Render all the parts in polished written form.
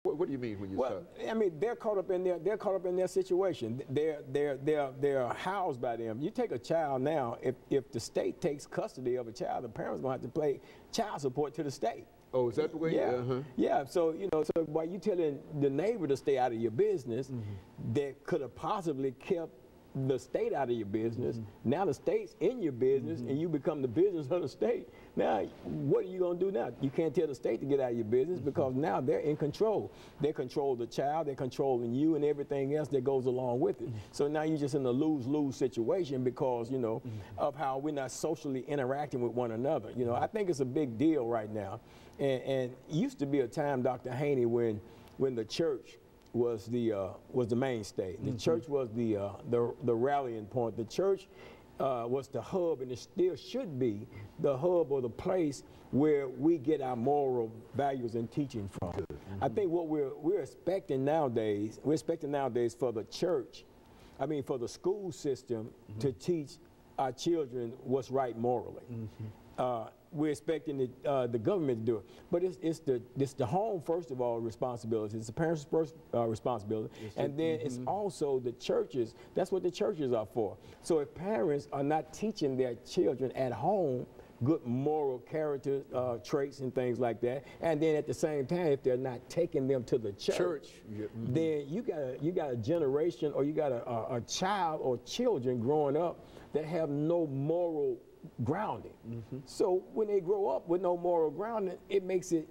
What do you mean when you say? I mean, they're caught up in their situation. They're housed by them. You take a child now, if the state takes custody of a child, the parents gonna have to pay child support to the state. Oh, is that the way? Yeah, yeah. So so while you telling the neighbor to stay out of your business, that could have possibly kept the state out of your business. Now the state's in your business, and you become the business of the state. Now, what are you gonna do now? You can't tell the state to get out of your business because now they're in control. They control the child, they're controlling you and everything else that goes along with it. So now you're just in a lose-lose situation because, of how we're not socially interacting with one another. I think it's a big deal right now. And it used to be a time, Dr. Haney, when the church was the mainstay. The church was the rallying point. The church was the hub, and it still should be the hub or the place where we get our moral values and teaching from. I think what we're expecting nowadays, for the church, for the school system to teach our children what's right morally. We're expecting the government to do it, but it's the home first of all responsibility. It's the parents' first responsibility, and then it's also the churches. That's what the churches are for. So if parents are not teaching their children at home good moral character traits and things like that, and then at the same time, if they're not taking them to the church, then you got a generation, or you got a child or children growing up that have no moral grounding. So when they grow up with no moral grounding, it makes it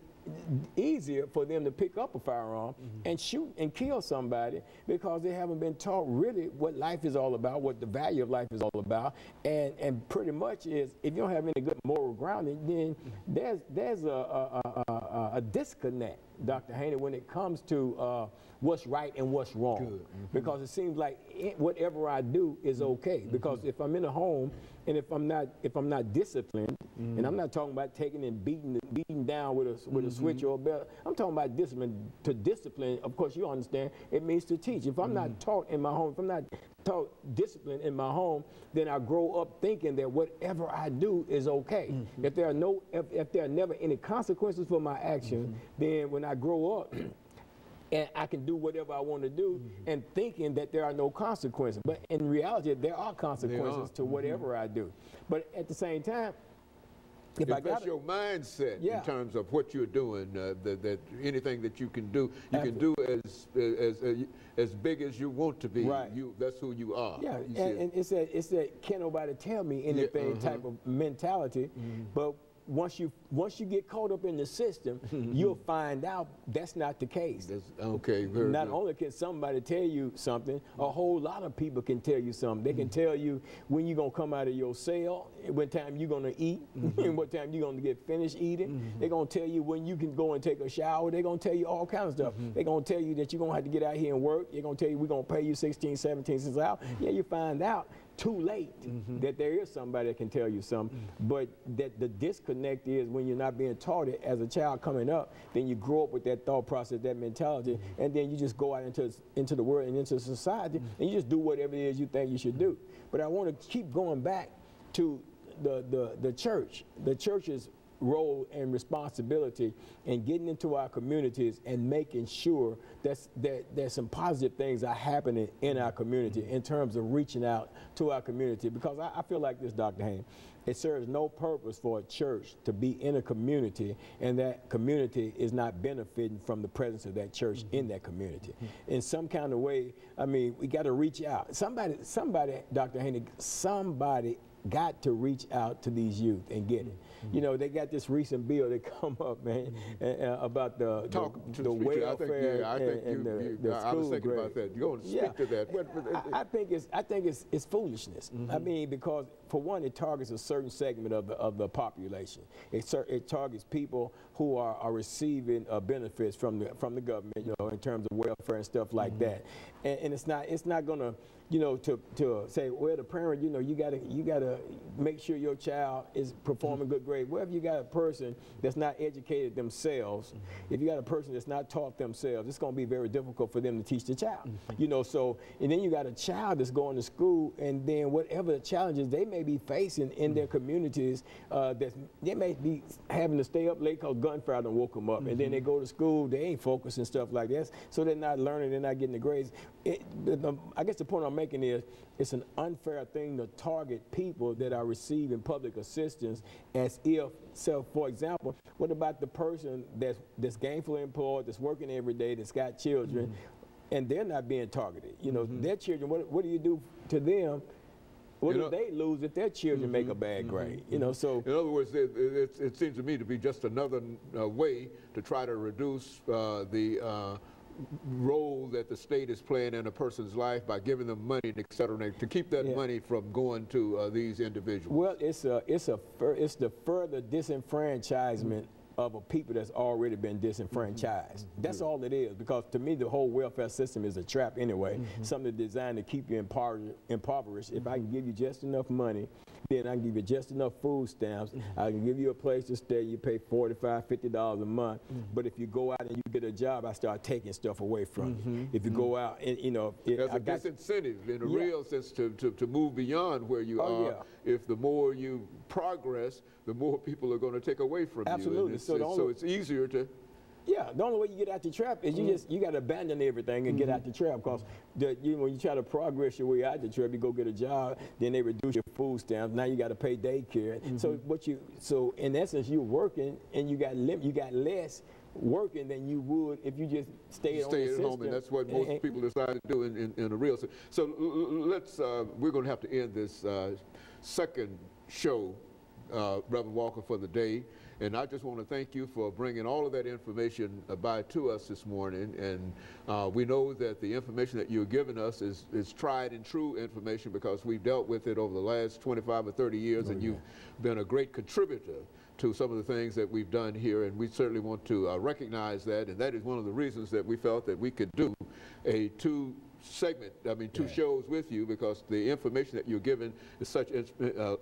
easier for them to pick up a firearm and shoot and kill somebody because they haven't been taught really what life is all about, what the value of life is all about, and pretty much is, if you don't have any good moral grounding, then there's a disconnect, Dr. Haney, when it comes to what's right and what's wrong. Because it seems like whatever I do is okay. Because if I'm in a home and if I'm not disciplined, and I'm not talking about taking and beating down with a switch or a belt. I'm talking about discipline. To discipline, of course, you understand, it means to teach. If I'm not taught in my home, if I'm not taught discipline in my home, then I grow up thinking that whatever I do is okay. If there are never any consequences for my actions, then when I grow up, and I can do whatever I want to do, and thinking that there are no consequences. But in reality, there are consequences to whatever I do. But at the same time, if that's your mindset in terms of what you're doing, that anything that you can do, you can do as big as you want to be. Right. That's who you are. Yeah, and it's that can't nobody tell me anything type of mentality. But once you get caught up in the system, you'll find out that's not the case. Not only can somebody tell you something, a whole lot of people can tell you something. They can tell you when you're going to come out of your cell, what time you're going to eat, and what time you're going to get finished eating. They're going to tell you when you can go and take a shower. They're going to tell you all kinds of stuff. They're going to tell you that you're going to have to get out here and work. They're going to tell you we're going to pay you 16, 17 cents an hour. Yeah, you find out too late that there is somebody that can tell you something, but that the disconnect is when you're not being taught it as a child coming up, then you grow up with that thought process, that mentality, and then you just go out into the world and into society, and you just do whatever it is you think you should do. But I want to keep going back to the church. The church's role and responsibility in getting into our communities and making sure that there's some positive things are happening in our community in terms of reaching out to our community. Because I feel like this, Dr. Haynes, it serves no purpose for a church to be in a community and that community is not benefiting from the presence of that church in that community. In some kind of way, we got to reach out. Somebody, Dr. Haynes, somebody got to reach out to these youth and get it. They got this recent bill that come up, man, about the welfare and the school. I was thinking about that. You're going to speak to that. I think it's foolishness. Because for one, it targets a certain segment of the population. It targets people who are receiving benefits from the government, in terms of welfare and stuff like that. And it's not going to, to say, well, the parent, you gotta to make sure your child is performing good grades. Well, if you got a person that's not educated themselves, if you got a person that's not taught themselves, it's going to be very difficult for them to teach the child. You know, so, and then you got a child that's going to school, and then whatever the challenges they may be facing in their communities, that they may be having to stay up late because gunfire done woke them up, and then they go to school, they ain't focused and stuff like that, so they're not learning, they're not getting the grades. I guess the point I'm making is it's an unfair thing to target people that are receiving public assistance as if, so for example, what about the person that's gainfully employed, that's working every day, that's got children, and they're not being targeted? You know, their children, what do you do to them? What do they lose if their children make a bad grade? You know, so in other words, it seems to me to be just another way to try to reduce the role that the state is playing in a person's life by giving them money, et cetera, to keep that money from going to these individuals. Well, it's the further disenfranchisement of a people that's already been disenfranchised. That's all it is, because to me the whole welfare system is a trap anyway, something designed to keep you impoverished. If I can give you just enough money, then I can give you just enough food stamps, I can give you a place to stay, you pay $45, $50 a month, but if you go out and you get a job, I start taking stuff away from you. If you go out and, you know, there's a disincentive in a real sense to move beyond where you are. If the more you progress, the more people are going to take away from you. Absolutely. So it's easier to... Yeah, the only way you get out the trap is you got to abandon everything and get out the trap, because when you try to progress your way out the trap, you go get a job, then they reduce your food stamps. Now you got to pay daycare. So in essence, you're working and you got less working than you would if you just stayed on the system. Home, and that's what most people decide to do in a real sense. So let's we're going to have to end this second show, Reverend Walker, for the day. And I just want to thank you for bringing all of that information by to us this morning. And we know that the information that you're giving us is tried and true information, because we've dealt with it over the last 25 or 30 years, and you've been a great contributor to some of the things that we've done here, and we certainly want to recognize that. And that is one of the reasons that we felt that we could do a two shows with you, because the information that you're giving is such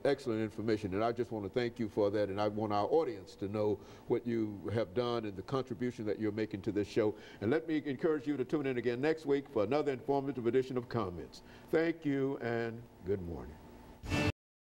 excellent information. And I just want to thank you for that, and I want our audience to know what you have done and the contribution that you're making to this show. And let me encourage you to tune in again next week for another informative edition of Comments. Thank you and good morning.